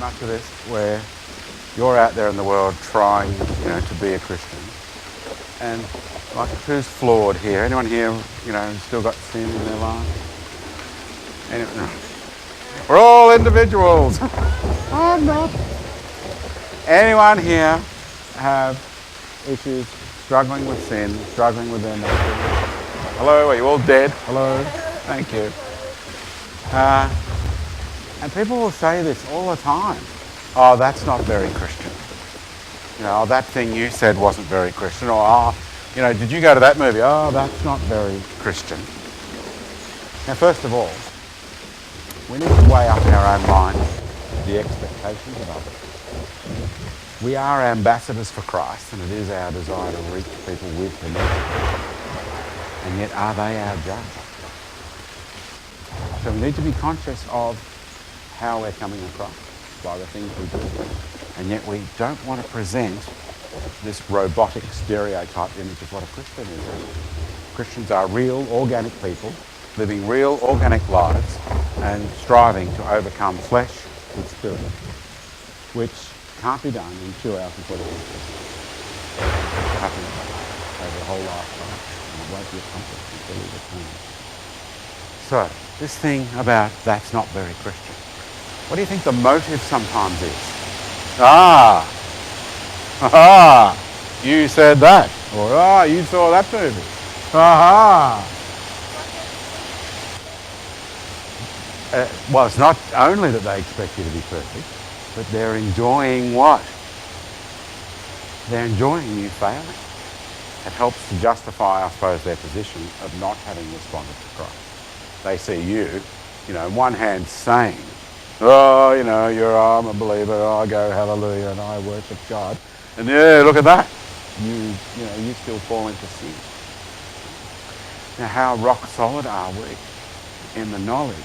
much of this where you're out there in the world trying, to be a Christian. And like, who's flawed here? Anyone here, still got sin in their life? No. We're all individuals. I'm not. Anyone here have issues, struggling with sin, struggling with their nature? Hello, are you all dead? Hello, thank you. And people will say this all the time. Oh, that's not very Christian. That thing you said wasn't very Christian. Or, did you go to that movie? Oh, that's not very Christian. Now, first of all, we need to weigh up in our own minds the expectations of others. We are ambassadors for Christ, and it is our desire to reach people with the message. And yet, are they our judge? So we need to be conscious of how we're coming across by the things we do. And yet we don't want to present this robotic stereotype image of what a Christian is. Christians are real, organic people living real, organic lives and striving to overcome flesh with spirit, which can't be done in 2 hours and 40 minutes. It happens over a whole lifetime, and it won't be accomplished until we return. So, this thing about that's not very Christian. What do you think the motive sometimes is? You said that. Or, you saw that movie. Well, it's not only that they expect you to be perfect, but they're enjoying what? They're enjoying you failing. It helps to justify, I suppose, their position of not having responded to Christ. They see you, on one hand saying, I'm a believer, I go hallelujah and I worship God. And look at that. You still fall into sin. Now, how rock solid are we in the knowledge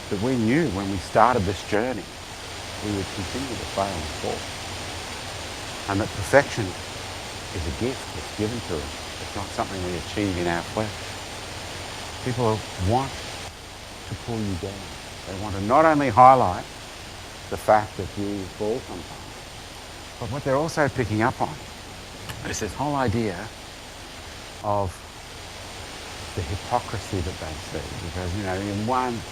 that we knew when we started this journey we would continue to fail and fall? And that perfection is a gift that's given to us. It's not something we achieve in our flesh. People want to pull you down. They want to not only highlight the fact that you fall sometimes, but what they're also picking up on is this whole idea of the hypocrisy that they see. Because,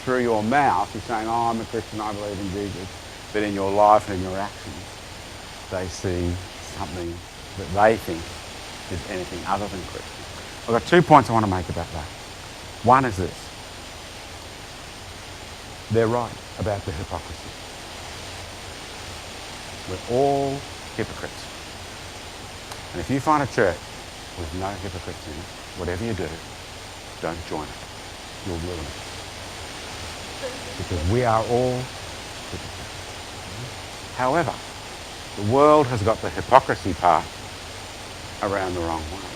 through your mouth, you're saying, I'm a Christian, I believe in Jesus. But in your life and in your actions, they see something that they think is anything other than Christian. I've got 2 points I want to make about that. One is this. They're right about the hypocrisy. We're all hypocrites. And if you find a church with no hypocrites in it, whatever you do, don't join it. You'll ruin it. Because we are all hypocrites. However, the world has got the hypocrisy part around the wrong way.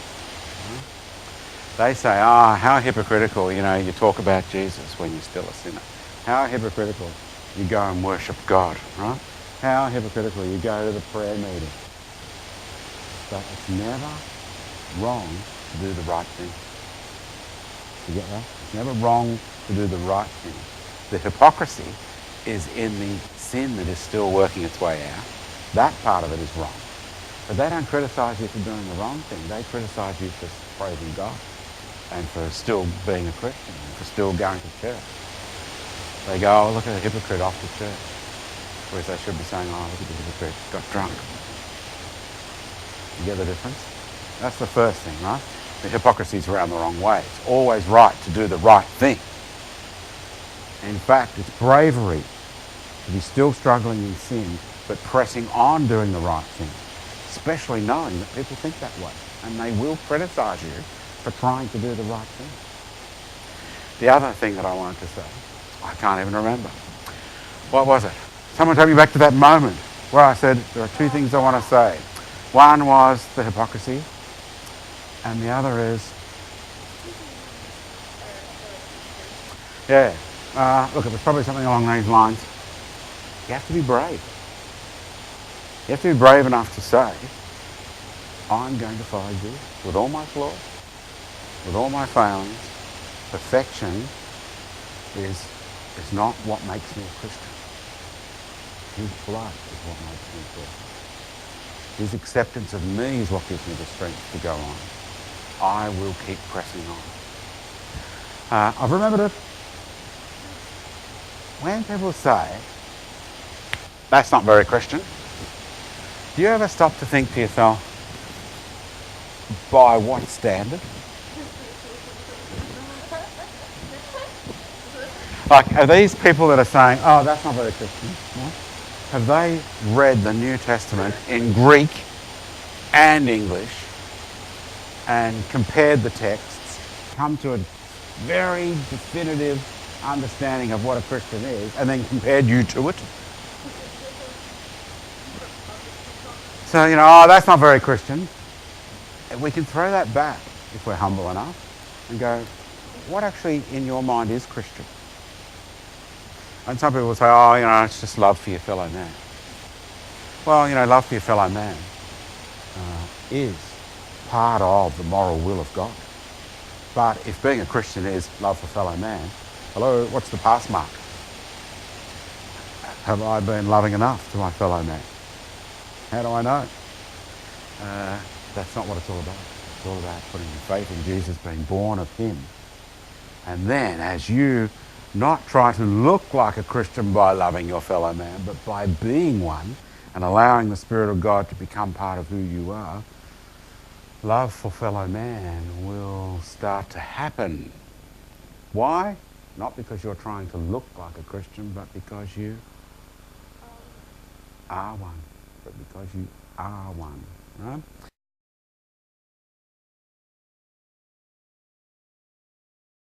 They say, how hypocritical, you talk about Jesus when you're still a sinner. How hypocritical you go and worship God, right? How hypocritical you go to the prayer meeting. But it's never wrong to do the right thing. You get that? It's never wrong to do the right thing. The hypocrisy is in the sin that is still working its way out. That part of it is wrong. But they don't criticise you for doing the wrong thing. They criticise you for praising God and for still being a Christian and for still going to church. They go, look at a hypocrite off to church. Whereas they should be saying, look at the hypocrite, got drunk. You get the difference? That's the first thing, right? The hypocrisy's around the wrong way. It's always right to do the right thing. In fact, it's bravery to be still struggling in sin, but pressing on doing the right thing, especially knowing that people think that way. And they will criticise you for trying to do the right thing. The other thing that I wanted to say, I can't even remember. What was it? Someone take me back to that moment where I said, there are 2 things I want to say. One was the hypocrisy, and the other is, look, it was probably something along these lines. You have to be brave. You have to be brave enough to say, I'm going to follow Jesus with all my flaws, with all my failings. Perfection is not what makes me a Christian. His blood is what makes me free. His acceptance of me is what gives me the strength to go on. I will keep pressing on. I've remembered it. When people say, that's not very Christian, do you ever stop to think to yourself, by what standard? Like, are these people that are saying, oh, that's not very Christian, no? Have they read the New Testament in Greek and English and compared the texts, come to a very definitive understanding of what a Christian is, and then compared you to it? So, oh, that's not very Christian. We can throw that back if we're humble enough and go, what actually in your mind is Christian? And some people will say, oh, it's just love for your fellow man. Well, love for your fellow man is part of the moral will of God. But if being a Christian is love for fellow man, hello, what's the pass mark? Have I been loving enough to my fellow man? How do I know? That's not what it's all about. It's all about putting your faith in Jesus, being born of him. And then as you not try to look like a Christian by loving your fellow man, but by being one and allowing the Spirit of God to become part of who you are, love for fellow man will start to happen. Why? Not because you're trying to look like a Christian, but because you are one. But because you are one. Right?